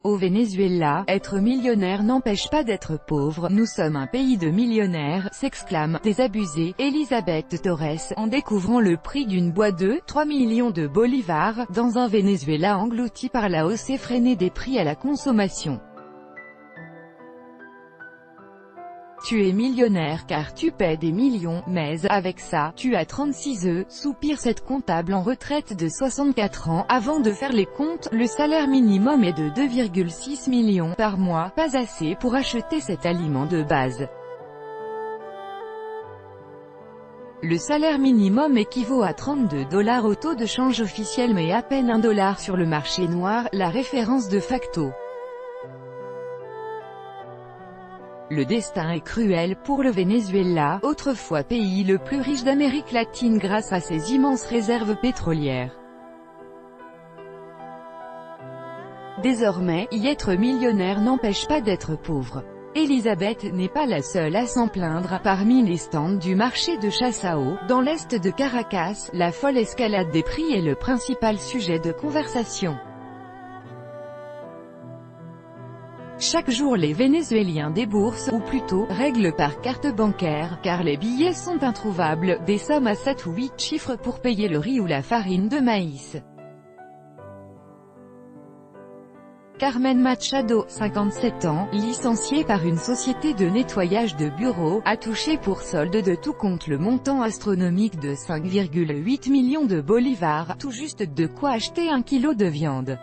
Au Venezuela, être millionnaire n'empêche pas d'être pauvre, nous sommes un pays de millionnaires, s'exclame, désabusée, Elisabeth Torres, en découvrant le prix d'une boîte de 3 millions de bolivars, dans un Venezuela englouti par la hausse effrénée des prix à la consommation. Tu es millionnaire car tu paies des millions, mais, avec ça, tu as 36 œufs, soupire cette comptable en retraite de 64 ans, avant de faire les comptes, le salaire minimum est de 2,6 millions par mois, pas assez pour acheter cet aliment de base. Le salaire minimum équivaut à 32 $ au taux de change officiel mais à peine $1 sur le marché noir, la référence de facto. Le destin est cruel pour le Venezuela, autrefois pays le plus riche d'Amérique latine grâce à ses immenses réserves pétrolières. Désormais, y être millionnaire n'empêche pas d'être pauvre. Elisabeth n'est pas la seule à s'en plaindre. Parmi les stands du marché de Chazao, dans l'est de Caracas, la folle escalade des prix est le principal sujet de conversation. Chaque jour les Vénézuéliens déboursent, ou plutôt, règlent par carte bancaire, car les billets sont introuvables, des sommes à 7 ou 8 chiffres pour payer le riz ou la farine de maïs. Carmen Machado, 57 ans, licenciée par une société de nettoyage de bureaux, a touché pour solde de tout compte le montant astronomique de 5,8 millions de bolivars, tout juste de quoi acheter 1 kilo de viande.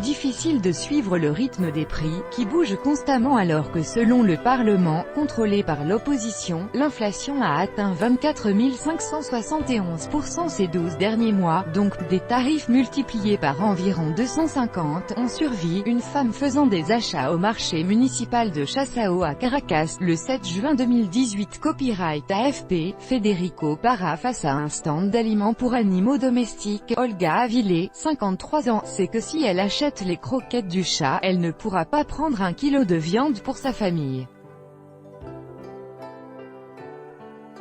Difficile de suivre le rythme des prix, qui bougent constamment alors que selon le Parlement, contrôlé par l'opposition, l'inflation a atteint 24 571% ces 12 derniers mois, donc des tarifs multipliés par environ 250. En survie, une femme faisant des achats au marché municipal de Chazao à Caracas, le 7 juin 2018. Copyright AFP, Federico Parra face à un stand d'aliments pour animaux domestiques. Olga Avilés, 53 ans, sait que si elle achète les croquettes du chat, elle ne pourra pas prendre 1 kilo de viande pour sa famille.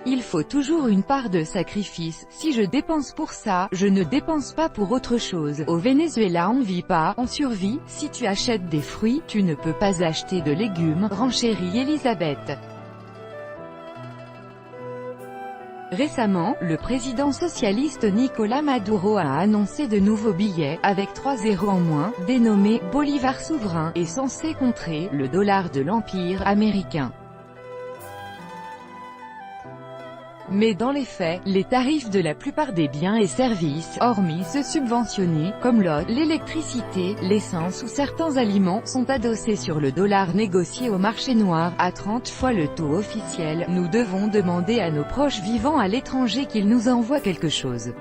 Il faut toujours une part de sacrifice. Si je dépense pour ça, je ne dépense pas pour autre chose. Au Venezuela on vit pas, on survit. Si tu achètes des fruits, tu ne peux pas acheter de légumes, renchérit Elisabeth. Récemment, le président socialiste Nicolás Maduro a annoncé de nouveaux billets, avec 3 zéros en moins, dénommés « Bolivar souverain » et censés contrer le dollar de l'Empire américain. Mais dans les faits, les tarifs de la plupart des biens et services, hormis ceux subventionnés, comme l'eau, l'électricité, l'essence ou certains aliments, sont adossés sur le dollar négocié au marché noir, à 30 fois le taux officiel. Nous devons demander à nos proches vivant à l'étranger qu'ils nous envoient quelque chose.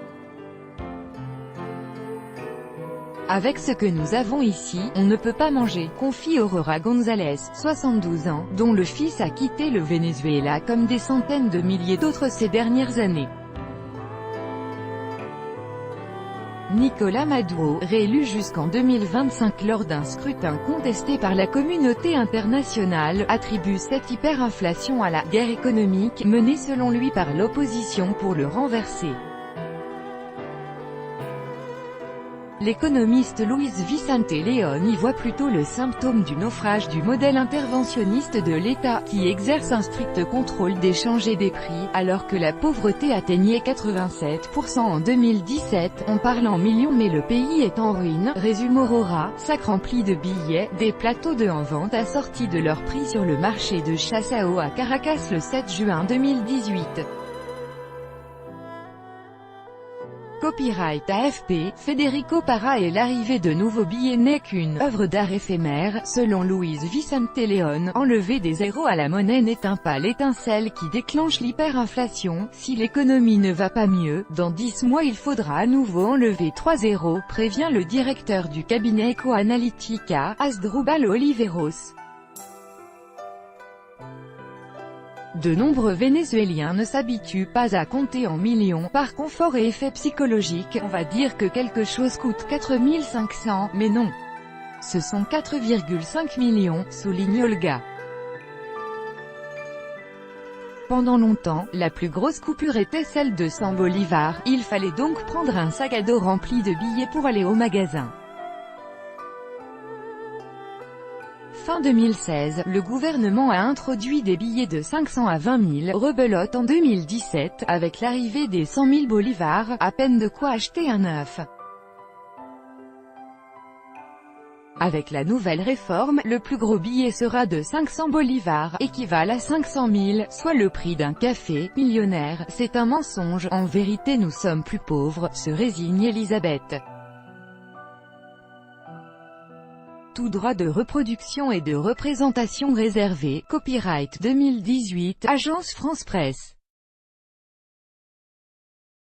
Avec ce que nous avons ici, on ne peut pas manger, confie Aurora González, 72 ans, dont le fils a quitté le Venezuela comme des centaines de milliers d'autres ces dernières années. Nicolás Maduro, réélu jusqu'en 2025 lors d'un scrutin contesté par la communauté internationale, attribue cette hyperinflation à la « guerre économique » menée selon lui par l'opposition pour le renverser. L'économiste Luis Vicente León y voit plutôt le symptôme du naufrage du modèle interventionniste de l'État, qui exerce un strict contrôle des changes et des prix, alors que la pauvreté atteignait 87% en 2017. On parle en millions mais le pays est en ruine, résume Aurora, sac rempli de billets, des plateaux de en vente assortis de leur prix sur le marché de Chazao à Caracas le 7 juin 2018. Copyright AFP, Federico Parra et l'arrivée de nouveaux billets n'est qu'une œuvre d'art éphémère, selon Luis Vicente León. Enlever des zéros à la monnaie n'éteint pas l'étincelle qui déclenche l'hyperinflation. Si l'économie ne va pas mieux, dans 10 mois il faudra à nouveau enlever 3 zéros, prévient le directeur du cabinet Ecoanalytica, Asdrubal Oliveros. De nombreux Vénézuéliens ne s'habituent pas à compter en millions. Par confort et effet psychologique, on va dire que quelque chose coûte 4 500, mais non. Ce sont 4,5 millions, souligne Olga. Pendant longtemps, la plus grosse coupure était celle de 100 bolivars, il fallait donc prendre un sac à dos rempli de billets pour aller au magasin. Fin 2016, le gouvernement a introduit des billets de 500 à 20 000, rebelote en 2017, avec l'arrivée des 100 000 bolivars, à peine de quoi acheter un œuf. Avec la nouvelle réforme, le plus gros billet sera de 500 bolivars, équivalent à 500 000, soit le prix d'un café. Millionnaire, c'est un mensonge, en vérité nous sommes plus pauvres, se résigne Elisabeth. Tout droit de reproduction et de représentation réservé, copyright 2018, Agence France Presse.